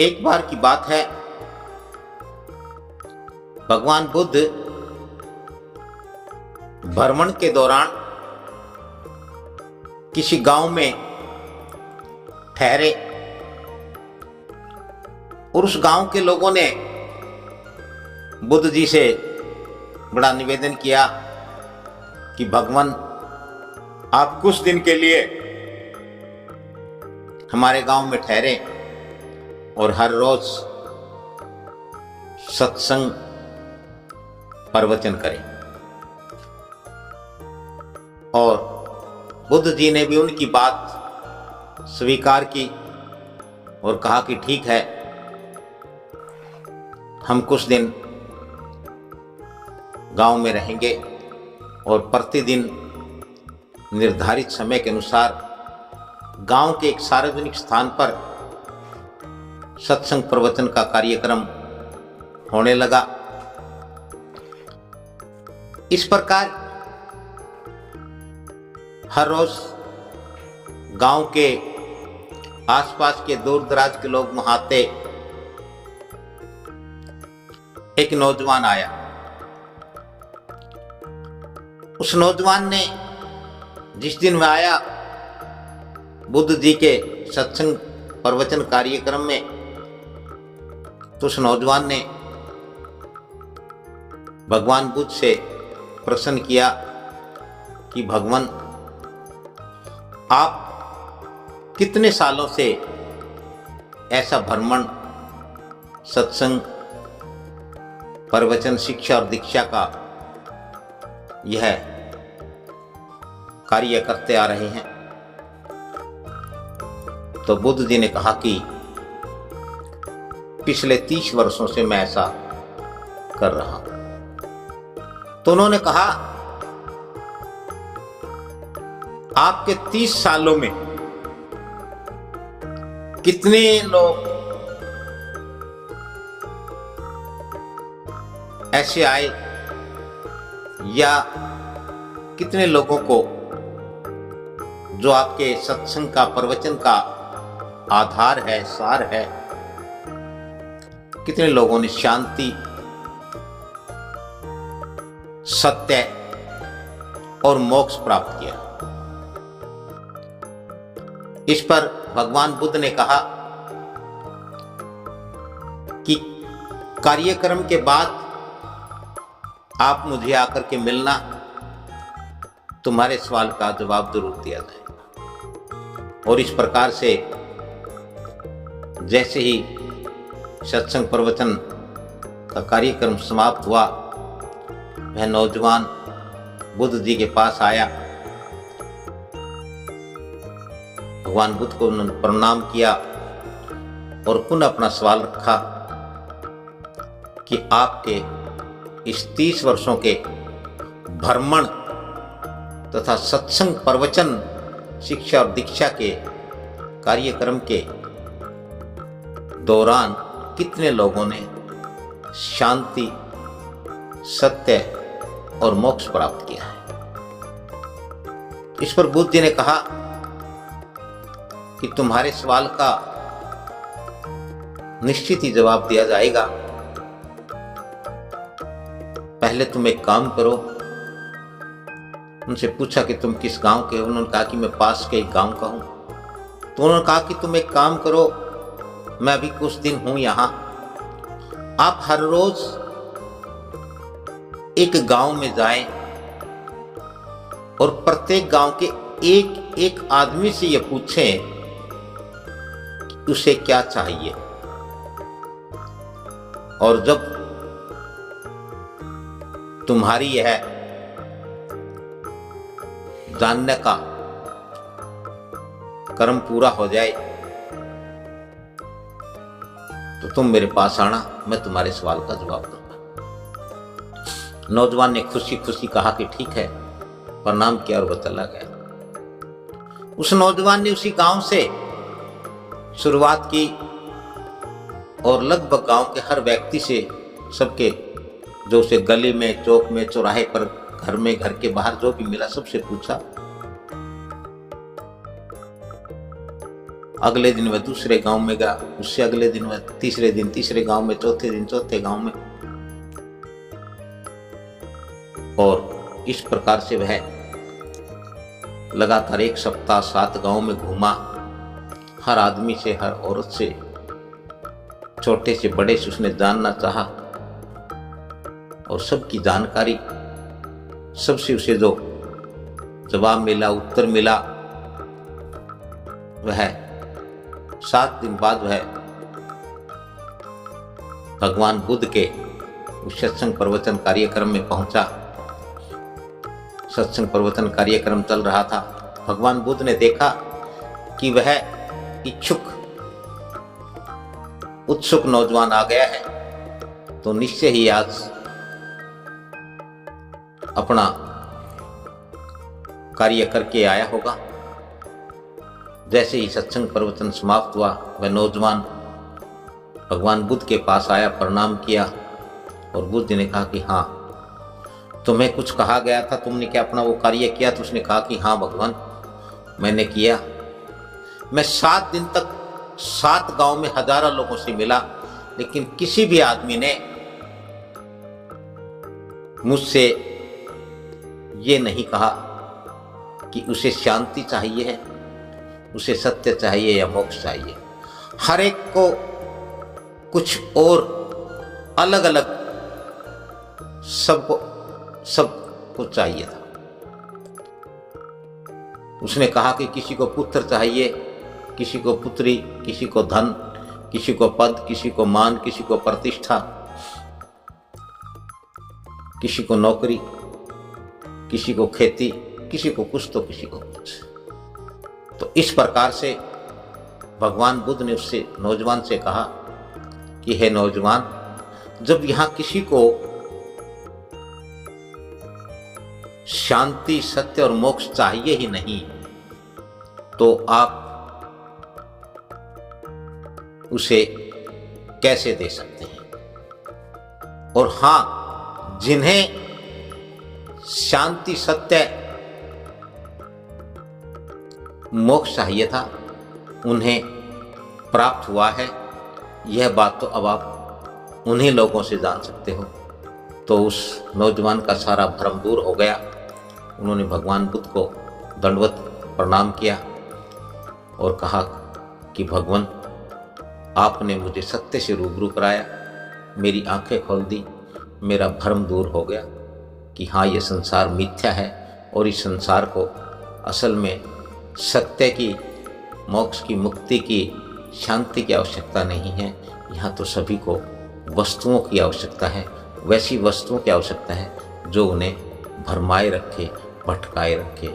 एक बार की बात है, भगवान बुद्ध भ्रमण के दौरान किसी गांव में ठहरे और उस गांव के लोगों ने बुद्ध जी से बड़ा निवेदन किया कि भगवान, आप कुछ दिन के लिए हमारे गांव में ठहरे और हर रोज सत्संग प्रवचन करें। और बुद्ध जी ने भी उनकी बात स्वीकार की और कहा कि ठीक है, हम कुछ दिन गांव में रहेंगे और प्रतिदिन निर्धारित समय के अनुसार गांव के एक सार्वजनिक स्थान पर सत्संग प्रवचन का कार्यक्रम होने लगा। इस प्रकार हर रोज गांव के आसपास के दूर दराज के लोग वहां आते। एक नौजवान आया। उस नौजवान ने जिस दिन वह आया बुद्ध जी के सत्संग प्रवचन कार्यक्रम में, तो उस नौजवान ने भगवान बुद्ध से प्रश्न किया कि भगवान, आप कितने सालों से ऐसा भ्रमण, सत्संग, प्रवचन, शिक्षा और दीक्षा का यह कार्य करते आ रहे हैं? तो बुद्ध जी ने कहा कि पिछले 30 वर्षों से मैं ऐसा कर रहा हूं। तो उन्होंने कहा, आपके 30 सालों में कितने लोग ऐसे आए या कितने लोगों को जो आपके सत्संग का, प्रवचन का आधार है, सार है, कितने लोगों ने शांति, सत्य और मोक्ष प्राप्त किया? इस पर भगवान बुद्ध ने कहा कि कार्यक्रम के बाद आप मुझे आकर के मिलना, तुम्हारे सवाल का जवाब जरूर दिया जाएगा। और इस प्रकार से जैसे ही सत्संग प्रवचन का कार्यक्रम समाप्त हुआ, वह नौजवान बुद्ध जी के पास आया। भगवान बुद्ध को उन्होंने प्रणाम किया और पुनः अपना सवाल रखा कि आपके इस 30 वर्षों के भ्रमण तथा सत्संग, प्रवचन, शिक्षा और दीक्षा के कार्यक्रम के दौरान कितने लोगों ने शांति, सत्य और मोक्ष प्राप्त किया है? इस पर बुद्ध जी ने कहा कि तुम्हारे सवाल का निश्चित ही जवाब दिया जाएगा। पहले तुम एक काम करो। उनसे पूछा कि तुम किस गांव के हो? उन्होंने कहा कि मैं पास के एक गांव का हूं। तो उन्होंने कहा कि तुम एक काम करो, मैं अभी कुछ दिन हूं यहां, आप हर रोज एक गांव में जाएं और प्रत्येक गांव के एक एक आदमी से यह पूछें कि उसे क्या चाहिए। और जब तुम्हारी यह जानने का कर्म पूरा हो जाए तो तुम मेरे पास आना, मैं तुम्हारे सवाल का जवाब दूंगा। नौजवान ने खुशी खुशी कहा कि ठीक है, प्रणाम किया और वो चला गया। उस नौजवान ने उसी गांव से शुरुआत की और लगभग गांव के हर व्यक्ति से, सबके जो उसे गली में, चौक में, चौराहे पर, घर में, घर के बाहर जो भी मिला, सबसे पूछा अगले दिन वह दूसरे गांव में गया, उससे अगले दिन वह तीसरे दिन तीसरे गांव में, चौथे दिन चौथे गांव में, और इस प्रकार से वह लगातार 1 सप्ताह 7 गांव में घूमा। हर आदमी से, हर औरत से, छोटे से बड़े से उसने जानना चाहा, और सबकी जानकारी, सबसे उसे जो जवाब मिला, उत्तर मिला, वह 7 दिन बाद वह भगवान बुद्ध के उस सत्संग प्रवचन कार्यक्रम में पहुंचा। सत्संग प्रवचन कार्यक्रम चल रहा था। भगवान बुद्ध ने देखा कि वह इच्छुक, उत्सुक नौजवान आ गया है, तो निश्चय ही आज अपना कार्य करके आया होगा। जैसे ही सत्संग प्रवचन समाप्त हुआ, वह नौजवान भगवान बुद्ध के पास आया, प्रणाम किया, और बुद्ध ने कहा कि हाँ, तुम्हें कुछ कहा गया था, तुमने क्या अपना वो कार्य किया? तो उसने कहा कि हाँ भगवान, मैंने किया। मैं 7 दिन तक 7 गांव में हजारों लोगों से मिला, लेकिन किसी भी आदमी ने मुझसे ये नहीं कहा कि उसे शांति चाहिए है, उसे सत्य चाहिए या मोक्ष चाहिए। हर एक को कुछ और अलग अलग सबको चाहिए था। उसने कहा कि किसी को पुत्र चाहिए, किसी को पुत्री, किसी को धन, किसी को पद, किसी को मान, किसी को प्रतिष्ठा, किसी को नौकरी, किसी को खेती, किसी को कुछ तो किसी को कुछ। तो इस प्रकार से भगवान बुद्ध ने उससे, नौजवान से कहा कि हे नौजवान, जब यहां किसी को शांति, सत्य और मोक्ष चाहिए ही नहीं, तो आप उसे कैसे दे सकते हैं? और हां, जिन्हें शांति, सत्य, मोक्ष चाहिए था, उन्हें प्राप्त हुआ है। यह बात तो अब आप उन्हीं लोगों से जान सकते हो। तो उस नौजवान का सारा भ्रम दूर हो गया। उन्होंने भगवान बुद्ध को दंडवत प्रणाम किया और कहा कि भगवान, आपने मुझे सत्य से रूबरू कराया, मेरी आंखें खोल दी, मेरा भ्रम दूर हो गया कि हाँ, ये संसार मिथ्या है और इस संसार को असल में सत्य की, मोक्ष की, मुक्ति की, शांति की आवश्यकता नहीं है। यहाँ तो सभी को वस्तुओं की आवश्यकता है, वैसी वस्तुओं की आवश्यकता है जो उन्हें भरमाए रखे, भटकाए रखे।